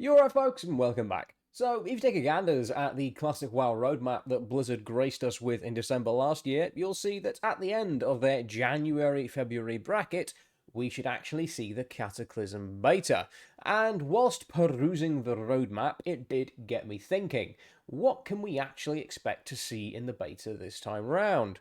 You're right, folks, and welcome back. So, if you take a gander at the classic WoW roadmap that Blizzard graced us with in December last year, you'll see that at the end of their January-February bracket, we should actually see the Cataclysm beta. And whilst perusing the roadmap, it did get me thinking, what can we actually expect to see in the beta this time round?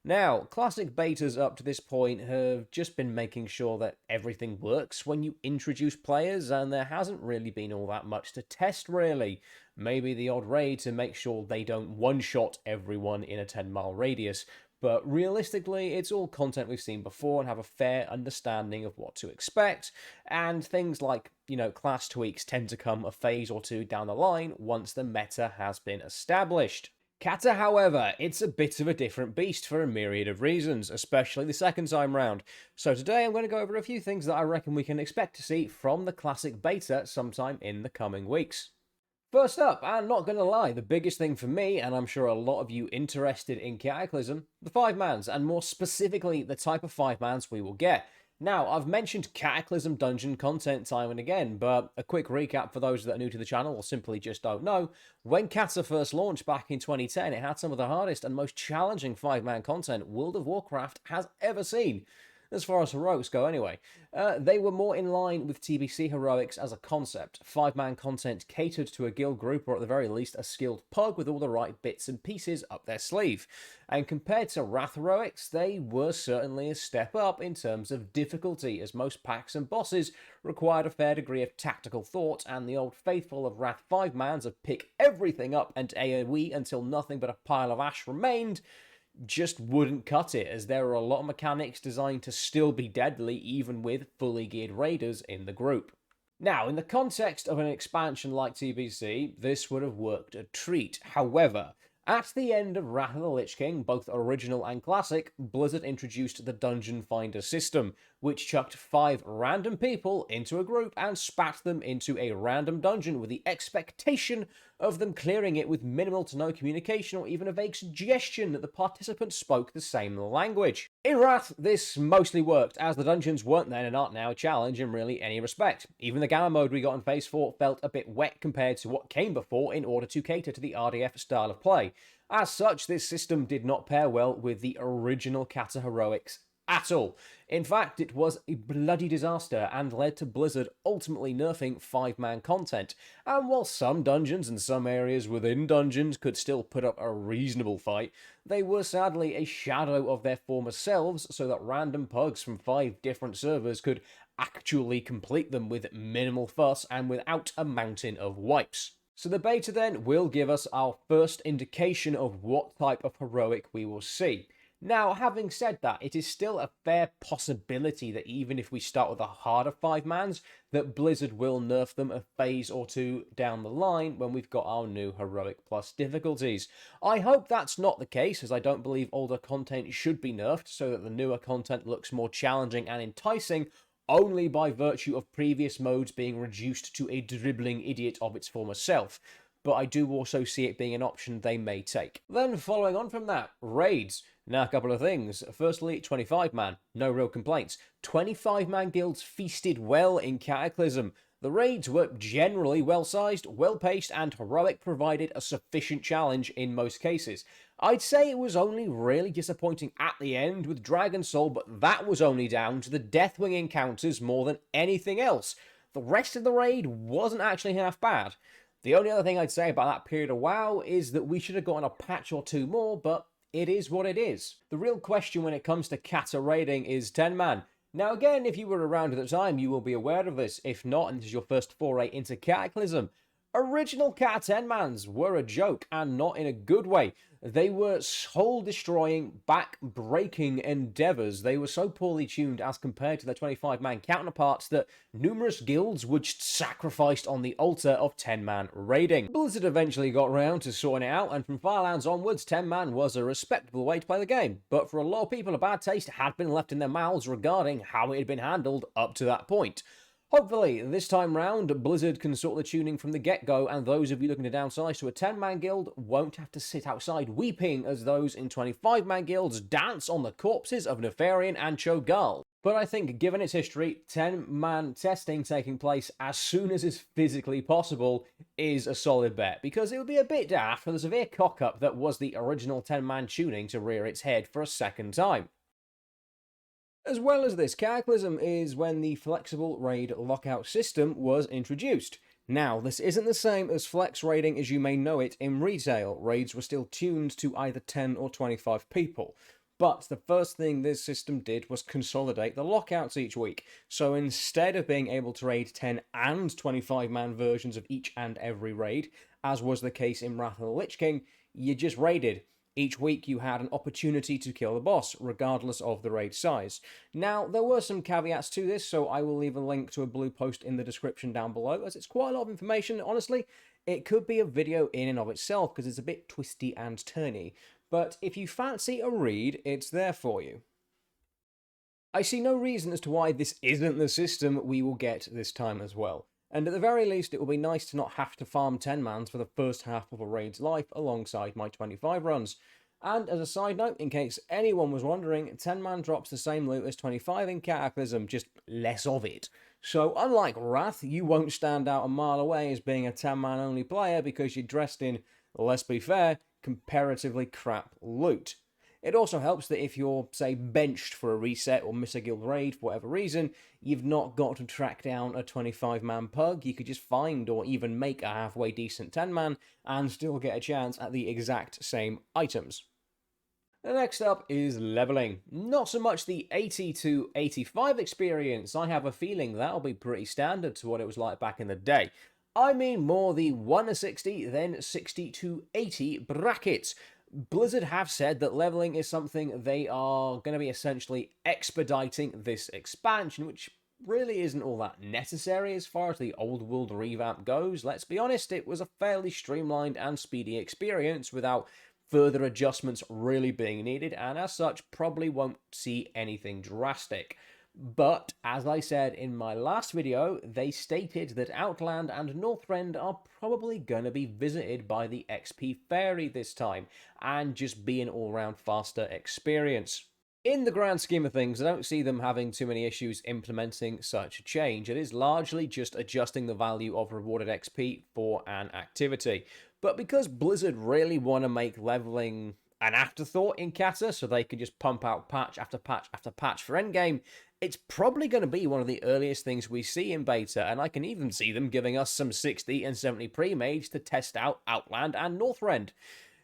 Now, classic betas up to this point have just been making sure that everything works when you introduce players, and there hasn't really been all that much to test, really. Maybe the odd raid to make sure they don't one-shot everyone in a 10-mile radius, but realistically, it's all content we've seen before and have a fair understanding of what to expect, and things like, class tweaks tend to come a phase or two down the line once the meta has been established. Kata, however, it's a bit of a different beast for a myriad of reasons, especially the second time round. So today I'm going to go over a few things that I reckon we can expect to see from the classic beta sometime in the coming weeks. First up, I'm not going to lie, the biggest thing for me, and I'm sure a lot of you interested in Cataclysm, the 5-mans, and more specifically the type of 5-mans we will get. Now, I've mentioned Cataclysm dungeon content time and again, but a quick recap for those that are new to the channel or simply just don't know. When Cata first launched back in 2010, it had some of the hardest and most challenging 5-man content World of Warcraft has ever seen. As far as heroics go anyway. They were more in line with TBC heroics as a concept. 5-man content catered to a guild group, or at the very least a skilled pug with all the right bits and pieces up their sleeve. And compared to Wrath heroics, they were certainly a step up in terms of difficulty, as most packs and bosses required a fair degree of tactical thought, and the old faithful of Wrath 5-mans of pick everything up and AoE until nothing but a pile of ash remained just wouldn't cut it, as there are a lot of mechanics designed to still be deadly even with fully geared raiders in the group. Now, in the context of an expansion like TBC, this would have worked a treat. However, at the end of Wrath of the Lich King, both original and classic, Blizzard introduced the Dungeon Finder system, which chucked 5 random people into a group and spat them into a random dungeon with the expectation of them clearing it with minimal to no communication or even a vague suggestion that the participants spoke the same language. In Wrath, this mostly worked, as the dungeons weren't then and aren't now a challenge in really any respect. Even the Gamma mode we got in Phase 4 felt a bit wet compared to what came before in order to cater to the RDF style of play. As such, this system did not pair well with the original Cata heroics at all. In fact, it was a bloody disaster and led to Blizzard ultimately nerfing 5-man content. And while some dungeons and some areas within dungeons could still put up a reasonable fight, they were sadly a shadow of their former selves, so that random pugs from 5 different servers could actually complete them with minimal fuss and without a mountain of wipes. So the beta then will give us our first indication of what type of heroic we will see. Now, having said that, it is still a fair possibility that even if we start with the harder 5-mans, that Blizzard will nerf them a phase or two down the line when we've got our new Heroic Plus difficulties. I hope that's not the case, as I don't believe older content should be nerfed so that the newer content looks more challenging and enticing, only by virtue of previous modes being reduced to a dribbling idiot of its former self. But I do also see it being an option they may take. Then, following on from that, raids. Now, a couple of things. Firstly, 25-man. No real complaints. 25-man guilds feasted well in Cataclysm. The raids were generally well-sized, well-paced, and heroic provided a sufficient challenge in most cases. I'd say it was only really disappointing at the end with Dragon Soul, but that was only down to the Deathwing encounters more than anything else. The rest of the raid wasn't actually half bad. The only other thing I'd say about that period of WoW is that we should have gotten a patch or two more, but it is what it is. The real question when it comes to Cata raiding is 10-man. Now again, if you were around at the time, you will be aware of this. If not, and this is your first foray into Cataclysm, original Cata 10-mans were a joke, and not in a good way. They were soul-destroying, back-breaking endeavours. They were so poorly tuned as compared to their 25-man counterparts that numerous guilds were just sacrificed on the altar of 10-man raiding. Blizzard eventually got round to sorting it out, and from Firelands onwards, 10-man was a respectable way to play the game. But for a lot of people, a bad taste had been left in their mouths regarding how it had been handled up to that point. Hopefully, this time round, Blizzard can sort the tuning from the get-go, and those of you looking to downsize to a 10-man guild won't have to sit outside weeping as those in 25-man guilds dance on the corpses of Nefarian and Cho'Gall. But I think, given its history, 10-man testing taking place as soon as is physically possible is a solid bet, because it would be a bit daft for the severe cock-up that was the original 10-man tuning to rear its head for a second time. As well as this, Cataclysm is when the flexible raid lockout system was introduced. Now, this isn't the same as flex raiding as you may know it in retail. Raids were still tuned to either 10 or 25 people. But the first thing this system did was consolidate the lockouts each week. So instead of being able to raid 10 and 25-man versions of each and every raid, as was the case in Wrath of the Lich King, you just raided. Each week you had an opportunity to kill the boss, regardless of the raid size. Now, there were some caveats to this, so I will leave a link to a blue post in the description down below, as it's quite a lot of information. Honestly, it could be a video in and of itself, because it's a bit twisty and turny. But if you fancy a read, it's there for you. I see no reason as to why this isn't the system we will get this time as well. And at the very least, it will be nice to not have to farm 10-mans for the first half of a raid's life alongside my 25 runs. And as a side note, in case anyone was wondering, 10-man drops the same loot as 25 in Cataclysm, just less of it. So unlike Wrath, you won't stand out a mile away as being a 10-man only player because you're dressed in, let's be fair, comparatively crap loot. It also helps that if you're, say, benched for a reset or miss a guild raid for whatever reason, you've not got to track down a 25-man pug. You could just find or even make a halfway decent 10-man and still get a chance at the exact same items. The next up is leveling. Not so much the 80 to 85 experience. I have a feeling that'll be pretty standard to what it was like back in the day. I mean more the 1 to 60, then 60 to 80 brackets. Blizzard have said that leveling is something they are going to be essentially expediting this expansion, which really isn't all that necessary as far as the old world revamp goes. Let's be honest, it was a fairly streamlined and speedy experience without further adjustments really being needed, and as such probably won't see anything drastic. But, as I said in my last video, they stated that Outland and Northrend are probably going to be visited by the XP Fairy this time, and just be an all-round faster experience. In the grand scheme of things, I don't see them having too many issues implementing such a change. It is largely just adjusting the value of rewarded XP for an activity. But because Blizzard really want to make leveling an afterthought in Cata, so they can just pump out patch after patch after patch for endgame, it's probably going to be one of the earliest things we see in beta, and I can even see them giving us some 60 and 70 pre-mades to test out Outland and Northrend.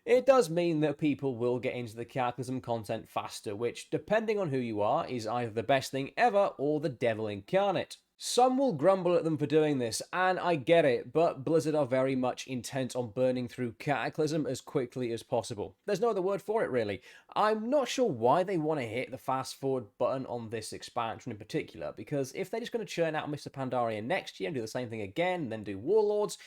It does mean that people will get into the Cataclysm content faster, which, depending on who you are, is either the best thing ever or the devil incarnate. Some will grumble at them for doing this, and I get it, but Blizzard are very much intent on burning through Cataclysm as quickly as possible. There's no other word for it, really. I'm not sure why they want to hit the fast forward button on this expansion in particular, because if they're just going to churn out Mr. Pandaria next year and do the same thing again, and then do Warlords,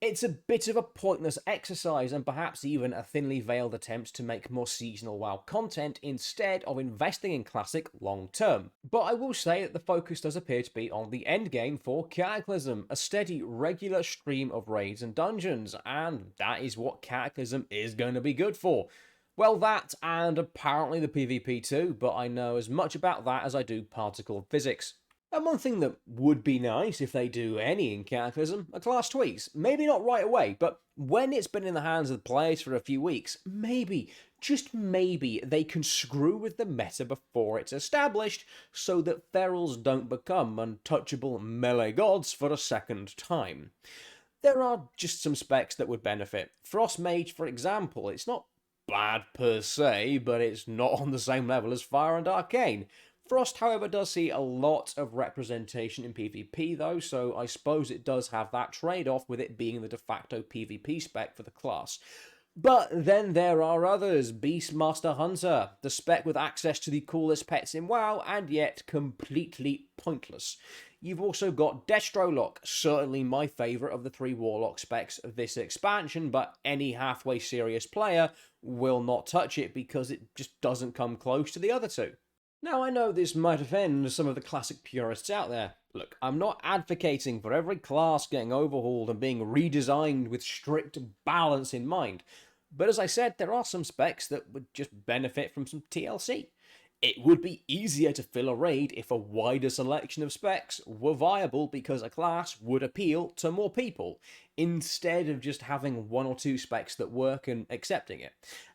it's a bit of a pointless exercise and perhaps even a thinly veiled attempt to make more seasonal WoW content instead of investing in Classic long term. But I will say that the focus does appear to be on the endgame for Cataclysm, a steady, regular stream of raids and dungeons, and that is what Cataclysm is going to be good for. Well, that and apparently the PvP too, but I know as much about that as I do particle physics. And one thing that would be nice if they do any in Cataclysm are class tweaks. Maybe not right away, but when it's been in the hands of the players for a few weeks, maybe, just maybe, they can screw with the meta before it's established so that ferals don't become untouchable melee gods for a second time. There are just some specs that would benefit. Frost Mage, for example, it's not bad per se, but it's not on the same level as Fire and Arcane. Frost, however, does see a lot of representation in PvP though, so I suppose it does have that trade-off with it being the de facto PvP spec for the class. But then there are others. Beastmaster Hunter, the spec with access to the coolest pets in WoW, and yet completely pointless. You've also got Destrolock, certainly my favourite of the 3 Warlock specs of this expansion, but any halfway serious player will not touch it because it just doesn't come close to the other two. Now, I know this might offend some of the classic purists out there. Look, I'm not advocating for every class getting overhauled and being redesigned with strict balance in mind, but as I said, there are some specs that would just benefit from some TLC. It would be easier to fill a raid if a wider selection of specs were viable because a class would appeal to more people, instead of just having one or two specs that work and accepting it.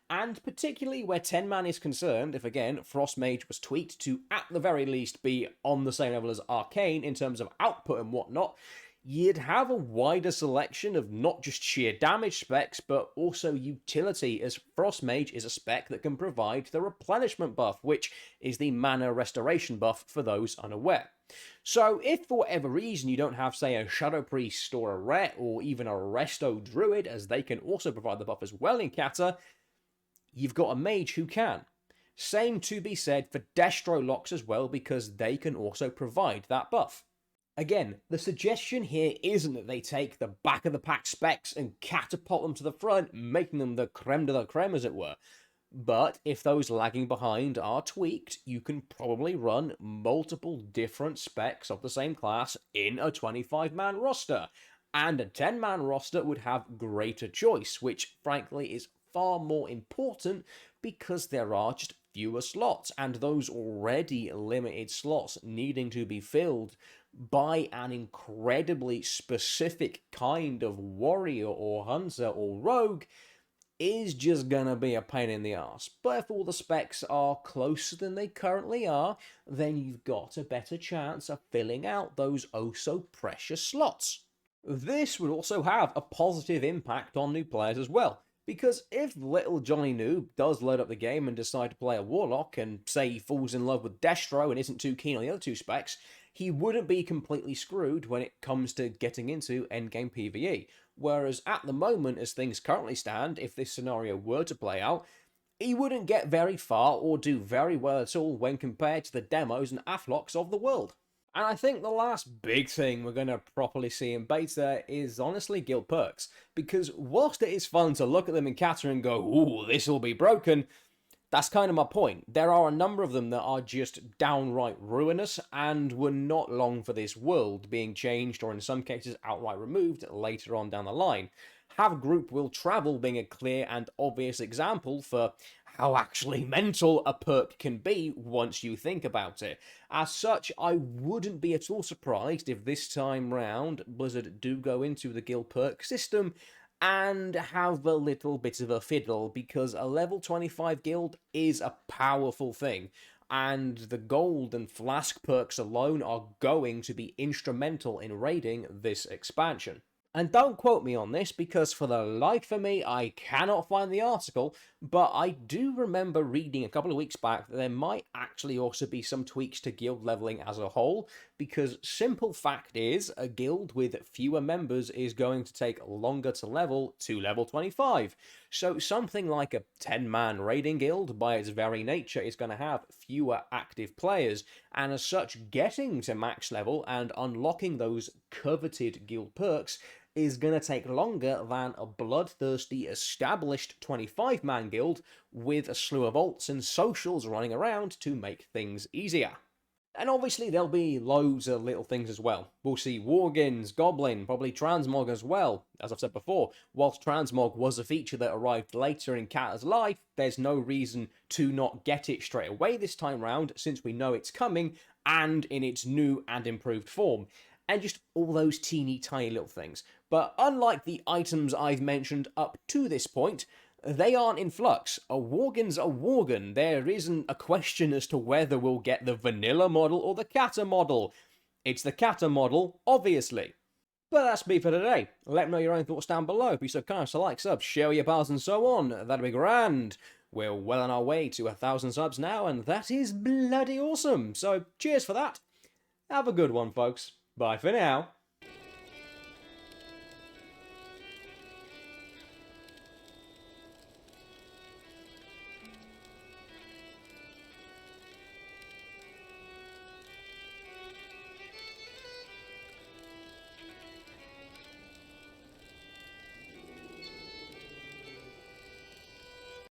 And particularly where 10 man is concerned, if again Frost Mage was tweaked to at the very least be on the same level as Arcane in terms of output and whatnot, you'd have a wider selection of not just sheer damage specs, but also utility, as Frost Mage is a spec that can provide the replenishment buff, which is the mana restoration buff for those unaware. So if for whatever reason you don't have, say, a Shadow Priest or a Ret or even a Resto Druid, as they can also provide the buff as well in Cata, you've got a mage who can. Same to be said for Destro Locks as well, because they can also provide that buff. Again, the suggestion here isn't that they take the back of the pack specs and catapult them to the front, making them the creme de la creme, as it were. But if those lagging behind are tweaked, you can probably run multiple different specs of the same class in a 25-man roster. And a 10-man roster would have greater choice, which frankly is far more important because there are just fewer slots, and those already limited slots needing to be filled by an incredibly specific kind of warrior or hunter or rogue is just gonna be a pain in the ass. But if all the specs are closer than they currently are, then you've got a better chance of filling out those oh so precious slots. This would also have a positive impact on new players as well, because if little Johnny Noob does load up the game and decide to play a Warlock and say he falls in love with Destro and isn't too keen on the other two specs, he wouldn't be completely screwed when it comes to getting into endgame PvE. Whereas at the moment, as things currently stand, if this scenario were to play out, he wouldn't get very far or do very well at all when compared to the demos and afflocks of the world. And I think the last big thing we're going to properly see in beta is honestly guild perks, because whilst it is fun to look at them in Cata and go, ooh, this will be broken, that's kind of my point. There are a number of them that are just downright ruinous and were not long for this world, being changed or in some cases outright removed later on down the line. Have Group Will Travel being a clear and obvious example for how actually mental a perk can be once you think about it. As such, I wouldn't be at all surprised if this time round Blizzard do go into the guild perk system and have a little bit of a fiddle, because a level 25 guild is a powerful thing, and the gold and flask perks alone are going to be instrumental in raiding this expansion. And don't quote me on this, because for the life of me, I cannot find the article, but I do remember reading a couple of weeks back that there might actually also be some tweaks to guild leveling as a whole, because simple fact is, a guild with fewer members is going to take longer to level to level 25. So something like a 10-man raiding guild, by its very nature, is going to have fewer active players, and as such, getting to max level and unlocking those coveted guild perks is going to take longer than a bloodthirsty established 25-man guild with a slew of alts and socials running around to make things easier. And obviously there'll be loads of little things as well. We'll see Worgins, Goblin, probably Transmog as well. As I've said before, whilst Transmog was a feature that arrived later in Cata's life, there's no reason to not get it straight away this time round, since we know it's coming, and in its new and improved form. And just all those teeny tiny little things. But unlike the items I've mentioned up to this point, they aren't in flux. A Worgen's a Worgen. There isn't a question as to whether we'll get the vanilla model or the Cata model. It's the Cata model, obviously. But that's me for today. Let me know your own thoughts down below. Be so kind, so like, sub, share with your pals and so on. That'd be grand. We're well on our way to 1,000 subs now, and that is bloody awesome. So cheers for that. Have a good one, folks. Bye for now.